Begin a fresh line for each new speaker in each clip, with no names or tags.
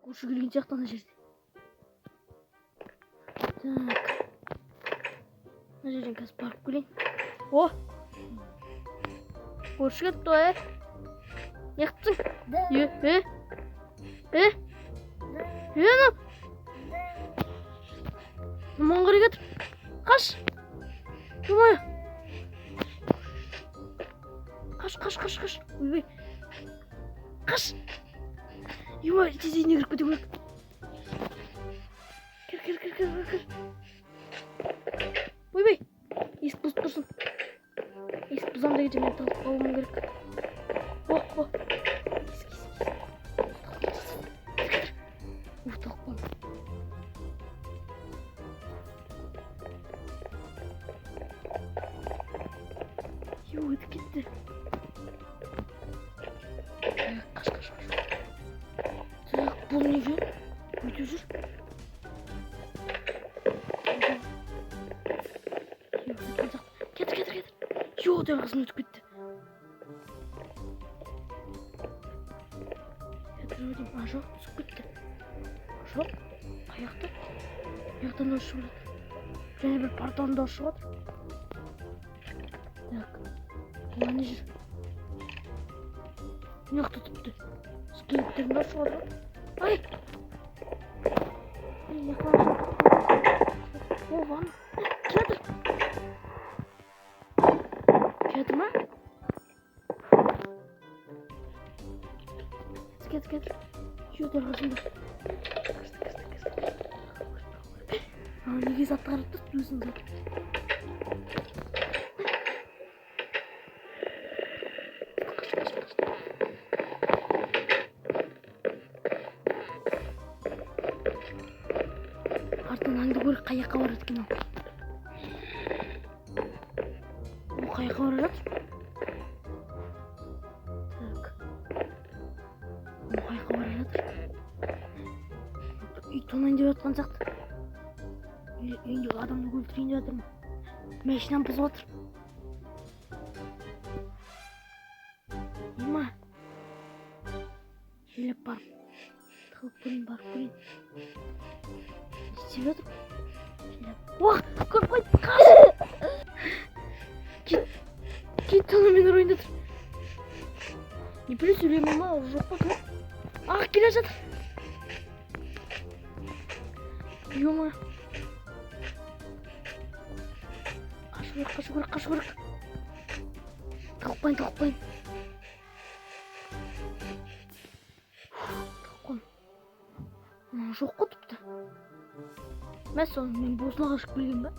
көрші келген сияқты ана жерде. Так. Ана жерден қазір барып келейін. О! Көрші кетті ғой, не қыптың? Ана! Маған қарай кетіп. Қаш! Думай! Қаш! Ойбай! Қаш! Думай, тезейіне кіріп кете көрек. Кір. Ойбай! Есік бұзып тұрсын. Есік бұзам да кете мен талып қалуым керек. О! Өтіп кетті. Қаш. Так, бұл неге? Өтіп жүр. Кетір. Дәл қызын өтіп кетті. Жоқ, түсіп кетті. Жоқ, қаяқты? Аяқтан да шығып жатыр. Және бір порталын да шығып жатыр. Так. Мені жүр. Не тұтыпты? Скелеттерін ашып отыр. Ай! Не қыласың? О, ван. Кетір. Кетір ма? Кетір. Дәл қасымда. Неге затты қарап тұрды өзің зат? Артынан аңды көріп қаяққа барады екен ол. Ол қаяққа бара жатыр. Так. Ол қаяққа бара жатыр. Үй тонайын деп жатқан сияқты. Үйінде адамды өлтірейін деп жатыр ма? Машинаны бұзып отыр. Ема. Желеп барып. Барып көрейін. Не істеп жатыр? Уақ! Көріп қойды! Қаш! Кет мен ойында тұр. Не біле сөйлеймін ма? Жоқ па? Ақ келе жатыр. Ема. Қашу керек. Тауықпайын. Жоқ қой тіпті. Мәс оны мен босына қашып келген ба?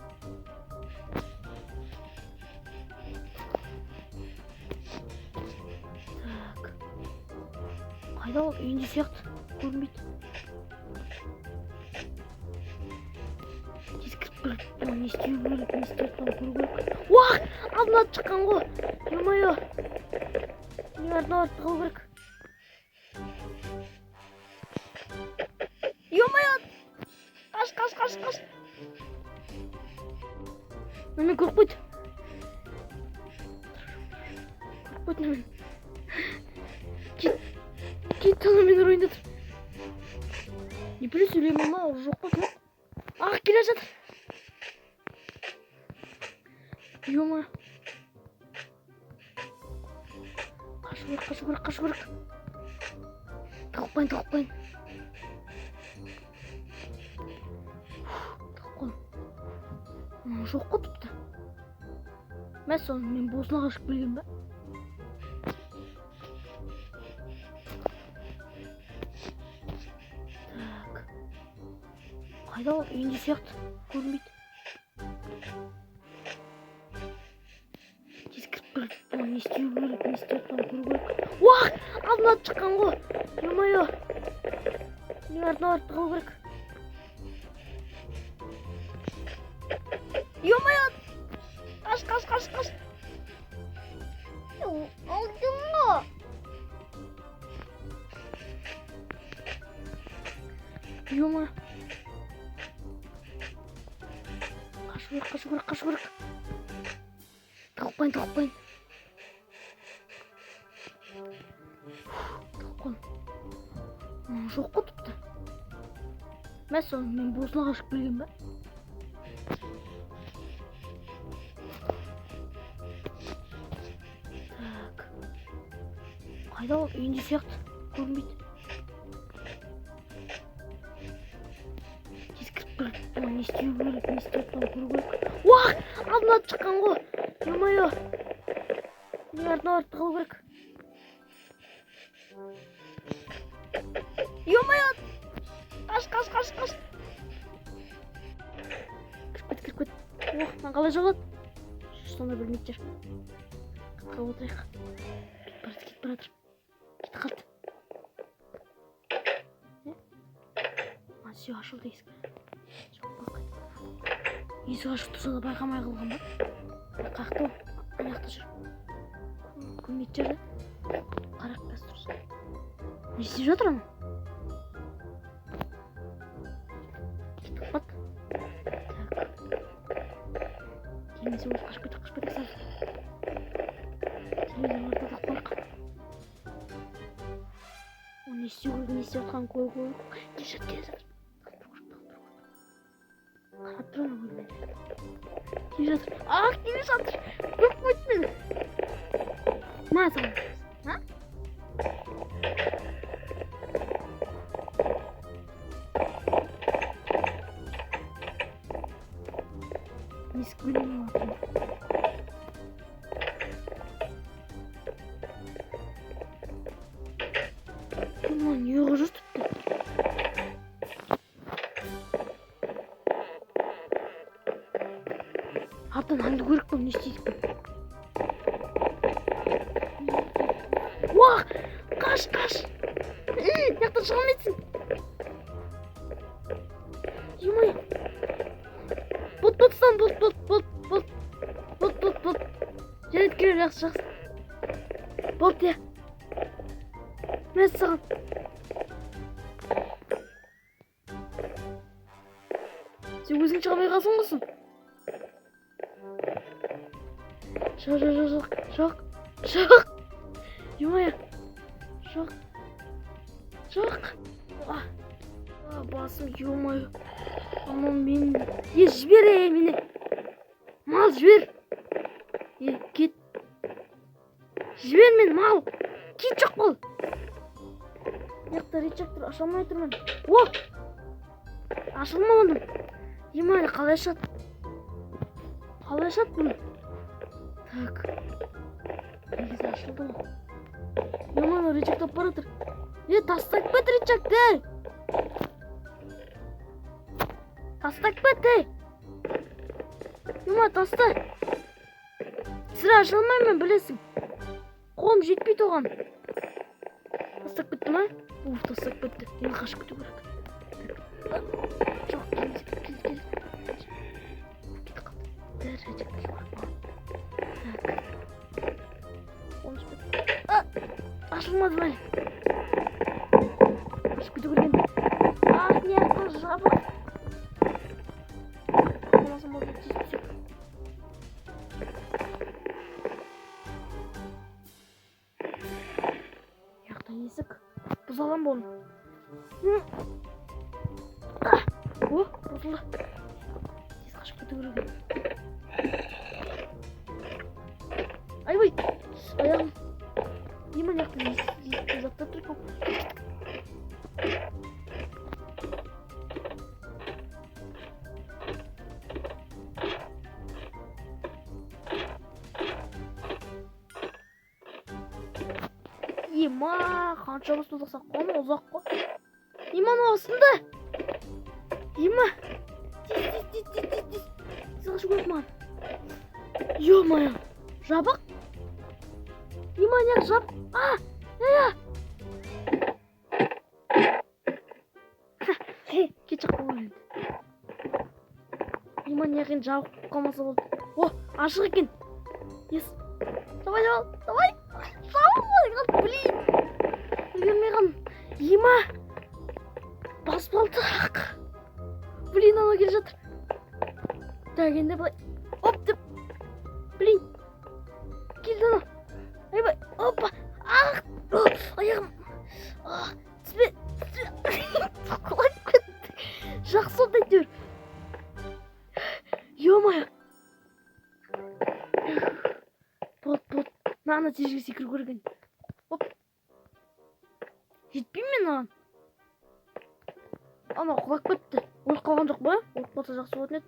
Так. Қайда ол? Үйінде сияқты. Көрінбейді. Тез кіріп көріп. Не істеу керек. Уақ! Алдынан шыққан ғой. Ема-йо. Не артына барып қалу керек. Қаш. Мен көріп қойды. Кет мен ойында тұр. Не біле сөйлеймін ма? Жоқ па? Ақ келе жатыр. Ема. Қашу керек. Тауықпайын. Жоқ қой тіпті. Мәс оны мен босына қашып келген ба? Так. Қайда ол? Үйінде сияқты. Көрінбейді. Тез кіріп көріп. Не істеу керек. Уақ! Алдынан шыққан ғой. Ема-йо. Не артына барып қалу керек. Ема-йо. Қаш. Алдың ғой. Ема. Қашу керек. Тауықпайын. Жоқ қой тіпті. Мәссаған, мен босына қашып келген бе? Так. Қайда ол? Үйінде сияқты. Көрінбейді. Тез кіріп келіп, не істеу керек, не істеп тұру керек. Уақ! Алдына шыққан ғой. Ё-моё. Не артына барып қалу керек. Ё-моё. Қаш. Кіріп кет. Уақ, мен қалай жауады? Сонда білмейді жер. Қатқа отырайық. Кетіп баратыр. Кетіп қалды. Есік ашылды есік. Есік ашық тұрса да байқамай қалған ба? Қақты ол. Аяқта жүр. Көрмейді жерді. Қарақ қазір тұрса. Не істеп жатыр ана? Кетіп қалды. Келмесе өзі қашып кетті сәл. Телевизор ортада қорқ. Оны не істеу керек, не істеп жатқанын көру керек. Келе жатыр. Қарап тұр ана көрмейді. Келе жатыр. Көріп қойды мені. Ма саған? А? Есік бөлмеме отырмын. Не ұғы жүр тіпті. Артын аңды көріп қой, не істейдік пе? Уақ! Қаш! Яқтан шыға алмайсың. Емай! Бұлттан, бұлт. Жарайды керем, жақсы. Бұлт, я. Мәз саған. Сен өзің шыға алмай қалсың ғысың? Жоқ. Емай! Жоқ. Басым, емай. Анам мен... жібер мені. Мал, жібер. Кет. Жібер мен, мал. Кет жоқ бол. Яқта речактор ашалмай тұрмын. О! Ашылмадым. Емай, қалай шат бұл? Так. Негізі ашылды ғой. Емай, речактор аппаратыр. Тастап кет речактор. Тастап кет. Емай, таста. Сірә ашылмаймен, білесің. Қолым жетпейді оған. Тастап кетті ма? Тастап кетті. Енді қашып кету керек. Жоқ, кел. Кетіп қалды. Дәрежек көріп қалды. Ашылмады ма? Қашып кету керек енді. Не арқылы жабық. Болмасам болды, тез түсіп. Есік бұзалам болын. Бұзылды. Тез қашып кету керек. Айбай, аяғым. Еман яқты есікті заттап тұр көк. Ема, қанша ұзақ қой, ұзақ қой. Еман осында. Ема. Тез. Қашу керек маған. Ё-моё. Жабық. Еман яқ жабық. Кет шық қойын. Еман яқын жабық қалмаса болды. О, ашық екен. Ес. Давай. Блин. Үлгермейған. Ема. Басып алды. Блин, ана келе жатыр. Дәгенде былай. Оп деп. Блин. Келді ана. Айбай. Опа. Аяғым. Тізбе. Құлап кетті. ана жерге секіру керек екен. Оп. Жетпеймін мен оған. Ана құлап кетті. Өліп қалған жоқ па? Өліп қалса жақсы болатын еді.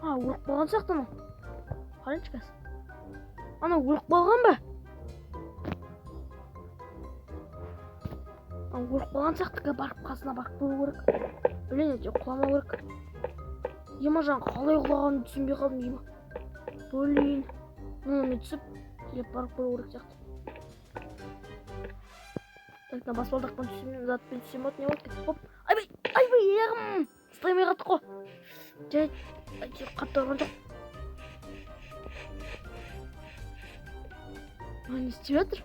Өліп қалған сияқты ана. Қараңызшы қазір. Ана өліп қалған ба? Өліп қалған сияқты, барып қасына барып көру керек. Блин, құламау керек. Емажан қалай құлағанын түсінбей қалдым, ема. Блин. Мен түсіп, келіп барып көру керек сияқты. Так, баспалдақтан түсемін, затпен түсем от, не болды кетіп. Хоп. Айбай, аяғым. Ұстаймай қалдық қой. Жарайды, қатты ұрған жоқ. Не істеп жатыр?